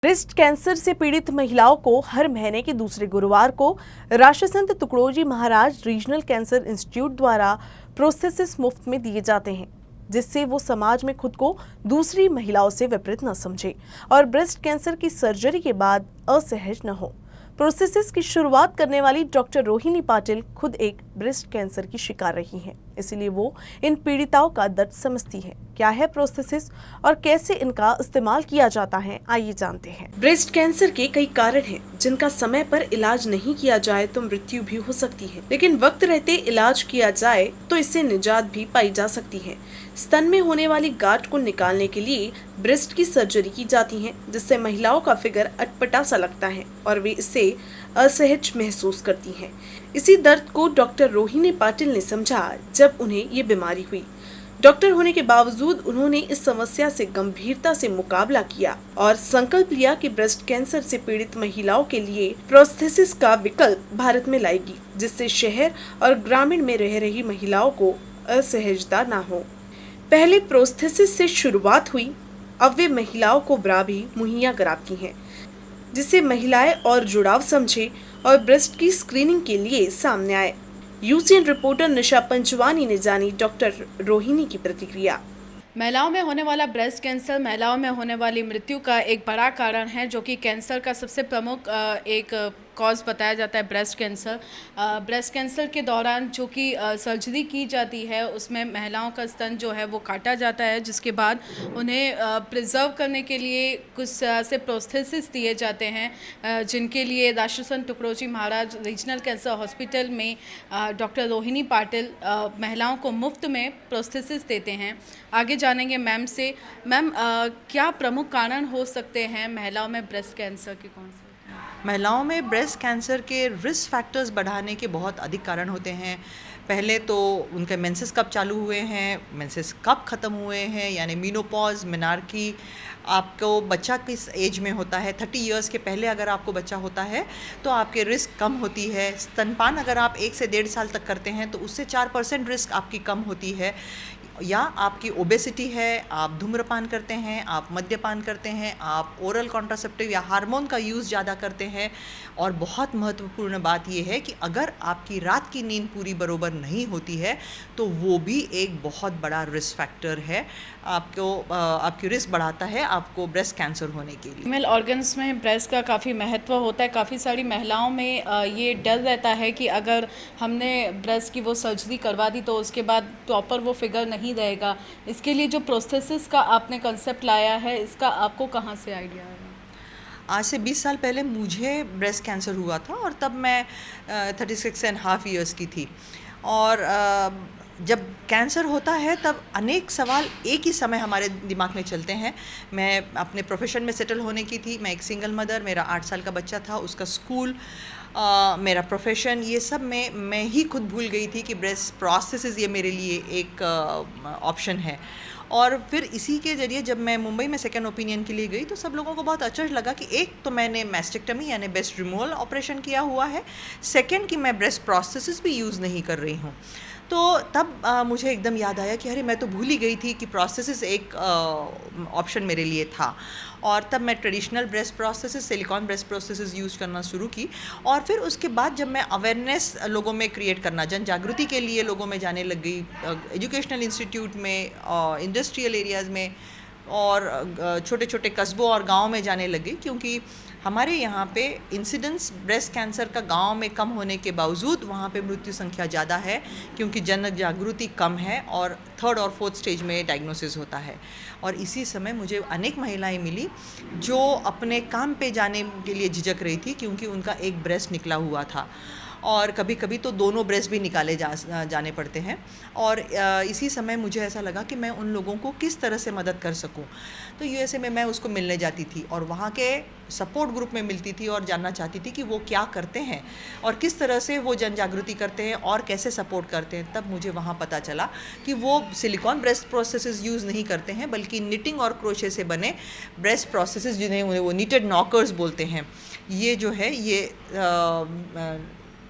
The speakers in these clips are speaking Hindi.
ब्रेस्ट कैंसर से पीड़ित महिलाओं को हर महीने के दूसरे गुरुवार को राष्ट्रसंत Tukdoji Maharaj regional cancer institute द्वारा प्रोस्थेसिस मुफ्त में दिए जाते हैं, जिससे वो समाज में खुद को दूसरी महिलाओं से विपरीत न समझे और ब्रेस्ट कैंसर की सर्जरी के बाद असहज न हो। प्रोस्थेसिस की शुरुआत करने वाली डॉक्टर रोहिणी पाटिल खुद एक ब्रेस्ट कैंसर की शिकार रही हैं, इसीलिए वो इन पीड़िताओं का दर्द समझती है। क्या है प्रोस्थेसिस और कैसे इनका इस्तेमाल किया जाता है, आइए जानते हैं। ब्रेस्ट कैंसर के कई कारण हैं, जिनका समय पर इलाज नहीं किया जाए तो मृत्यु भी हो सकती है, लेकिन वक्त रहते इलाज किया जाए तो इससे निजात भी पाई जा सकती है। स्तन में होने वाली गांठ को निकालने के लिए ब्रेस्ट की सर्जरी की जाती है, जिससे महिलाओं का फिगर अटपटा सा लगता है और वे इससे असहज महसूस करती हैं। इसी दर्द को डॉक्टर रोहिणी पाटिल ने समझा जब उन्हें ये बीमारी हुई। डॉक्टर होने के बावजूद उन्होंने इस समस्या से गंभीरता से मुकाबला किया और संकल्प लिया कि ब्रेस्ट कैंसर से पीड़ित महिलाओं के लिए प्रोस्थेसिस का विकल्प भारत में लाएगी, जिससे शहर और ग्रामीण में रह रही महिलाओं को असहजता न हो। पहले प्रोस्थेसिस से शुरुआत हुई, अब वे महिलाओं को ब्रा भी मुहैया कराती हैं, जिससे महिलाएं और जुड़ाव समझे और ब्रेस्ट की स्क्रीनिंग के लिए सामने आए। यूसीएन रिपोर्टर निशा पंचवानी ने जानी डॉक्टर रोहिणी की प्रतिक्रिया। महिलाओं में होने वाला ब्रेस्ट कैंसर महिलाओं में होने वाली मृत्यु का एक बड़ा कारण है, जो कि कैंसर का सबसे प्रमुख एक कॉज बताया जाता है ब्रेस्ट कैंसर। ब्रेस्ट कैंसर के दौरान जो कि सर्जरी की जाती है, उसमें महिलाओं का स्तन जो है वो काटा जाता है, जिसके बाद उन्हें प्रिजर्व करने के लिए कुछ से प्रोस्थेसिस दिए जाते हैं, जिनके लिए राष्ट्रसंत Tukdoji Maharaj regional cancer hospital में डॉक्टर रोहिणी पाटिल महिलाओं को मुफ्त में प्रोस्थेसिस देते हैं। आगे जानेंगे मैम से। मैम, क्या प्रमुख कारण हो सकते हैं महिलाओं में ब्रेस्ट कैंसर के? कौन से महिलाओं में ब्रेस्ट कैंसर के रिस्क फैक्टर्स बढ़ाने के बहुत अधिक कारण होते हैं। पहले तो उनके मेंसेस कब चालू हुए हैं, मेंसेस कब ख़त्म हुए हैं, यानी मीनोपॉज, मेनार्की। आपको बच्चा किस एज में होता है, 30 इयर्स के पहले अगर आपको बच्चा होता है तो आपके रिस्क कम होती है। स्तनपान अगर आप 1 से 1.5 साल तक करते हैं तो उससे 4% रिस्क आपकी कम होती है। या आपकी ओबेसिटी है, आप धूम्रपान करते हैं, आप मद्यपान करते हैं, आप ओरल कॉन्ट्रासेप्टिव या हार्मोन का यूज़ ज़्यादा करते हैं। और बहुत महत्वपूर्ण बात यह है कि अगर आपकी रात की नींद पूरी बरोबर नहीं होती है तो वो भी एक बहुत बड़ा रिस्क फैक्टर है, आपकी रिस्क बढ़ाता है आपको ब्रेस्ट कैंसर होने के लिए। फीमेल ऑर्गन्स में ब्रेस्ट का काफ़ी महत्व होता है। काफ़ी सारी महिलाओं में ये डर रहता है कि अगर हमने ब्रेस्ट की वो सर्जरी करवा दी तो उसके बाद प्रॉपर वो फिगर नहीं रहेगा। इसके लिए जो प्रोस्थेसिस का आपने कंसेप्ट लाया है, इसका आपको कहाँ से आइडिया आया? आज से 20 साल पहले मुझे ब्रेस्ट कैंसर हुआ था और तब मैं 36.5 ईयर्स की थी। और जब कैंसर होता है तब अनेक सवाल एक ही समय हमारे दिमाग में चलते हैं। मैं अपने प्रोफेशन में सेटल होने की थी, मैं एक सिंगल मदर, मेरा 8 साल का बच्चा था, उसका स्कूल, मेरा प्रोफेशन, ये सब में मैं ही खुद भूल गई थी कि ब्रेस्ट प्रोस्थेसिस ये मेरे लिए एक ऑप्शन है। और फिर इसी के ज़रिए जब मैं मुंबई में सेकेंड ओपिनियन के लिए गई तो सब लोगों को बहुत अचरज लगा कि एक तो मैंने मैस्टेक्टमी यानी ब्रेस्ट रिमूवल ऑपरेशन किया हुआ है, सेकेंड कि मैं ब्रेस्ट प्रोस्थेसिस भी यूज़ नहीं कर रही हूँ। तो तब मुझे एकदम याद आया कि अरे मैं तो भूल ही गई थी कि प्रोस्थेसिस एक ऑप्शन मेरे लिए था। और तब मैं traditional breast prosthesis, silicon breast prosthesis use करना शुरू की। और फिर उसके बाद जब मैं अवेयरनेस लोगों में क्रिएट करना, जन जागृति के लिए लोगों में जाने लग गई, एजुकेशनल इंस्टीट्यूट में, इंडस्ट्रियल एरियाज़ में और छोटे छोटे कस्बों और गाँव में जाने लग गई, क्योंकि हमारे यहाँ पे इंसिडेंस ब्रेस्ट कैंसर का गांव में कम होने के बावजूद वहाँ पे मृत्यु संख्या ज़्यादा है, क्योंकि जन जागृति कम है और 3rd और 4th स्टेज में डायग्नोसिस होता है। और इसी समय मुझे अनेक महिलाएं मिली जो अपने काम पे जाने के लिए झिझक रही थी, क्योंकि उनका एक ब्रेस्ट निकला हुआ था और कभी कभी तो दोनों ब्रेस्ट भी निकाले जाने पड़ते हैं। और इसी समय मुझे ऐसा लगा कि मैं उन लोगों को किस तरह से मदद कर सकूं। तो यूएसए में मैं उसको मिलने जाती थी और वहाँ के सपोर्ट ग्रुप में मिलती थी और जानना चाहती थी कि वो क्या करते हैं और किस तरह से वो जन जागृति करते हैं और कैसे सपोर्ट करते हैं। तब मुझे वहाँ पता चला कि वो सिलिकॉन ब्रेस्ट प्रोस्थेसिस यूज़ नहीं करते हैं, बल्कि निटिंग और क्रोशे से बने ब्रेस्ट प्रोस्थेसिस, जिन्हें वो निटेड नॉकर्स बोलते हैं, ये जो है ये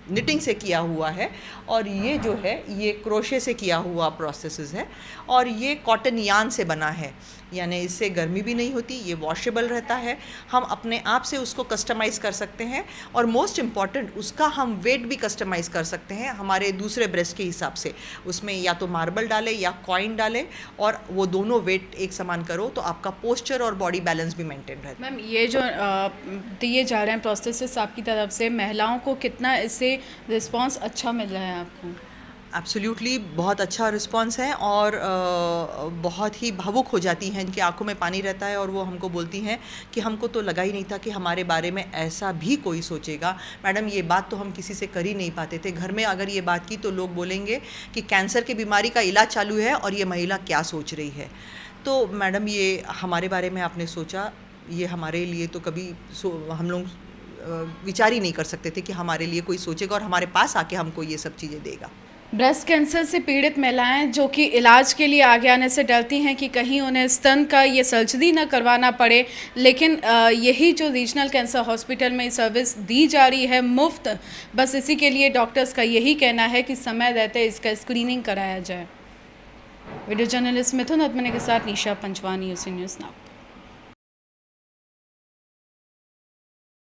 निटिंग से किया हुआ है। और ये जो है ये क्रोशे से किया हुआ प्रोसेस है और ये कॉटन यान से बना है। यानी इससे गर्मी भी नहीं होती, ये वॉशेबल रहता है, हम अपने आप से उसको कस्टमाइज़ कर सकते हैं और मोस्ट इम्पॉर्टेंट उसका हम वेट भी कस्टमाइज़ कर सकते हैं हमारे दूसरे ब्रेस्ट के हिसाब से। उसमें या तो मार्बल डालें या कॉइन डालें और वो दोनों वेट एक समान करो तो आपका पोस्चर और बॉडी बैलेंस भी मेंटेन रहता है। मैम, ये जो दिए जा रहे हैं प्रोसेसेस आपकी तरफ से, महिलाओं को कितना इससे रिस्पांस अच्छा मिल रहा है आपको? एब्सोल्युटली बहुत अच्छा रिस्पांस है और बहुत ही भावुक हो जाती हैं, इनकी आंखों में पानी रहता है और वो हमको बोलती हैं कि हमको तो लगा ही नहीं था कि हमारे बारे में ऐसा भी कोई सोचेगा। मैडम, ये बात तो हम किसी से कर ही नहीं पाते थे। घर में अगर ये बात की तो लोग बोलेंगे कि कैंसर की बीमारी का इलाज चालू है और ये महिला क्या सोच रही है। तो मैडम, ये हमारे बारे में आपने सोचा, ये हमारे लिए तो कभी हम लोग विचार ही नहीं कर सकते थे कि हमारे लिए कोई सोचेगा और हमारे पास आके हमको ये सब चीज़ें देगा। ब्रेस्ट कैंसर से पीड़ित महिलाएं जो कि इलाज के लिए आगे आने से डरती हैं कि कहीं उन्हें स्तन का ये सर्जरी न करवाना पड़े, लेकिन यही जो रीजनल कैंसर हॉस्पिटल में सर्विस दी जा रही है मुफ्त, बस इसी के लिए डॉक्टर्स का यही कहना है कि समय रहते इसका स्क्रीनिंग कराया जाए। वीडियो जर्नलिस्ट मिथुन आत्मने के साथ निशा पंचवानी, यूसी न्यूज़ नागपुर।